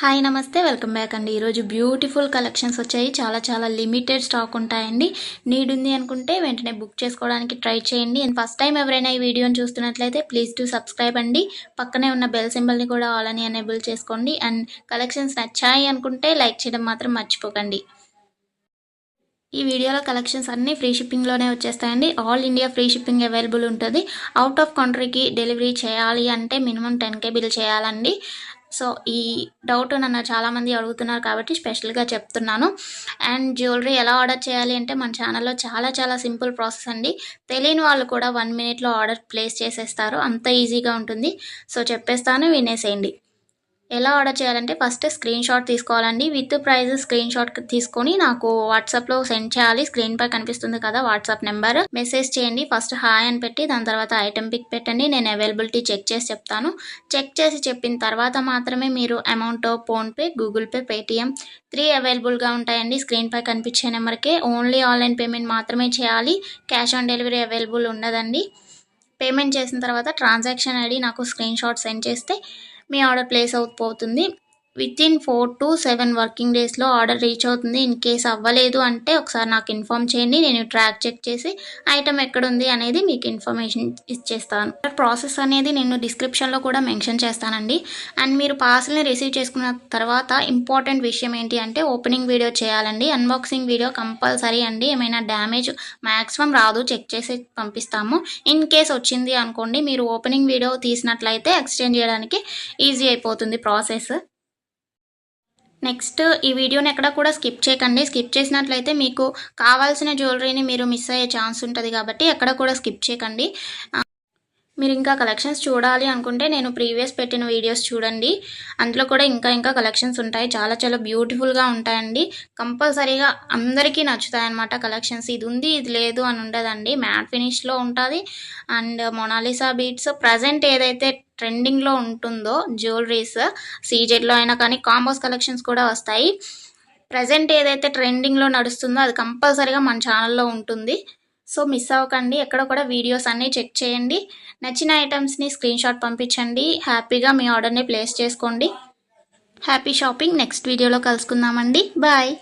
Hi నమస్తే welcome back అండి. ఈరోజు బ్యూటిఫుల్ కలెక్షన్స్ వచ్చాయి. చాలా లిమిటెడ్ స్టాక్ ఉంటాయండి. నీడ్ ఉంది అనుకుంటే వెంటనే బుక్ చేసుకోవడానికి ట్రై చేయండి. అండ్ ఫస్ట్ టైం ఎవరైనా ఈ వీడియోని చూస్తున్నట్లయితే ప్లీజ్ టు సబ్స్క్రైబ్ అండి. పక్కనే ఉన్న బెల్ సింబల్ని కూడా ఆల్ అని ఎనేబుల్ చేసుకోండి. అండ్ కలెక్షన్స్ నచ్చాయి అనుకుంటే లైక్ చేయడం మాత్రం మర్చిపోకండి. ఈ వీడియోలో కలెక్షన్స్ అన్నీ ఫ్రీ షిప్పింగ్లోనే వచ్చేస్తాయండి. All India free shipping available ఉంటుంది. అవుట్ ఆఫ్ కంట్రీకి డెలివరీ చేయాలి అంటే మినిమం 10K బిల్ చేయాలండి. సో ఈ డౌట్ నన్ను చాలామంది అడుగుతున్నారు కాబట్టి స్పెషల్గా చెప్తున్నాను. అండ్ జ్యువెలరీ ఎలా ఆర్డర్ చేయాలి అంటే మన ఛానల్లో చాలా సింపుల్ ప్రాసెస్ అండి. తెలియని వాళ్ళు కూడా 1 మినిట్లో ఆర్డర్ ప్లేస్ చేసేస్తారు. అంత ఈజీగా ఉంటుంది. సో చెప్పేస్తాను, వినేసేయండి. ఎలా ఆర్డర్ చేయాలంటే ఫస్ట్ స్క్రీన్ షాట్ తీసుకోవాలండి. విత్ ప్రైస్ స్క్రీన్ షాట్ తీసుకొని నాకు వాట్సాప్లో సెండ్ చేయాలి. స్క్రీన్ పై కనిపిస్తుంది కదా వాట్సాప్ నెంబర్, మెసేజ్ చేయండి. ఫస్ట్ హాయ్ అని పెట్టి దాని తర్వాత ఐటెం పిక్ పెట్టండి. నేను అవైలబిలిటీ చెక్ చేసి చెప్తాను. చెక్ చేసి చెప్పిన తర్వాత మాత్రమే మీరు amount PhonePe, Google pay, Paytm 3 అవైలబుల్గా ఉంటాయండి. స్క్రీన్ పై కనిపించే నెంబర్కే ఓన్లీ ఆన్లైన్ పేమెంట్ మాత్రమే చేయాలి. క్యాష్ ఆన్ డెలివరీ అవైలబుల్ ఉండదండి. పేమెంట్ చేసిన తర్వాత ట్రాన్సాక్షన్ ఐడి నాకు స్క్రీన్ షాట్ సెండ్ చేస్తే మీ ఆర్డర్ ప్లేస్ అవుతుంది. వితిన్ 4 to 7 వర్కింగ్ డేస్లో ఆర్డర్ రీచ్ అవుతుంది. ఇన్ కేస్ అవ్వలేదు అంటే ఒకసారి నాకు ఇన్ఫామ్ చేయండి. నేను ట్రాక్ చెక్ చేసి ఐటమ్ ఎక్కడుంది అనేది మీకు ఇన్ఫర్మేషన్ ఇచ్చేస్తాను. ప్రాసెస్ అనేది నేను డిస్క్రిప్షన్లో కూడా మెన్షన్ చేస్తానండి. అండ్ మీరు పార్సల్ని రిసీవ్ చేసుకున్న తర్వాత ఇంపార్టెంట్ విషయం ఏంటి అంటే ఓపెనింగ్ వీడియో చేయాలండి. అన్బాక్సింగ్ వీడియో కంపల్సరీ అండి. ఏమైనా డ్యామేజ్ మ్యాక్సిమం రాదు, చెక్ చేసి పంపిస్తాము. ఇన్ కేస్ వచ్చింది అనుకోండి, మీరు ఓపెనింగ్ వీడియో తీసినట్లయితే ఎక్స్చేంజ్ చేయడానికి ఈజీ అయిపోతుంది ప్రాసెస్. నెక్స్ట్ ఈ వీడియోని ఎక్కడ కూడా స్కిప్ చేయకండి. స్కిప్ చేసినట్లయితే మీకు కావాల్సిన జ్యువెలరీని మీరు మిస్ అయ్యే ఛాన్స్ ఉంటుంది కాబట్టి ఎక్కడ కూడా స్కిప్ చేయకండి. మీరు ఇంకా కలెక్షన్స్ చూడాలి అనుకుంటే నేను ప్రీవియస్ పెట్టిన వీడియోస్ చూడండి. అందులో కూడా ఇంకా కలెక్షన్స్ ఉంటాయి. చాలా బ్యూటిఫుల్గా ఉంటాయండి. కంపల్సరీగా అందరికీ నచ్చుతాయి అన్నమాట కలెక్షన్స్. ఇది ఉంది ఇది లేదు అని ఉండదండి. మ్యాట్ ఫినిష్లో ఉంటుంది. అండ్ మొనాలిసా బీట్స్ ప్రజెంట్ ఏదైతే ట్రెండింగ్లో ఉంటుందో జ్యువెలరీస్ సీజెడ్లో అయినా కానీ కాంబోస్ కలెక్షన్స్ కూడా వస్తాయి. ప్రజెంట్ ఏదైతే ట్రెండింగ్లో నడుస్తుందో అది కంపల్సరీగా మన ఛానల్లో ఉంటుంది. సో మిస్ అవ్వకండి. ఎక్కడ కూడా వీడియోస్ అన్నీ చెక్ చేయండి. నచ్చిన ఐటమ్స్ని స్క్రీన్ షాట్ పంపించండి. హ్యాపీగా మీ ఆర్డర్ని ప్లేస్ చేసుకోండి. Happy shopping. నెక్స్ట్ వీడియోలో కలుసుకుందామండి. బాయ్.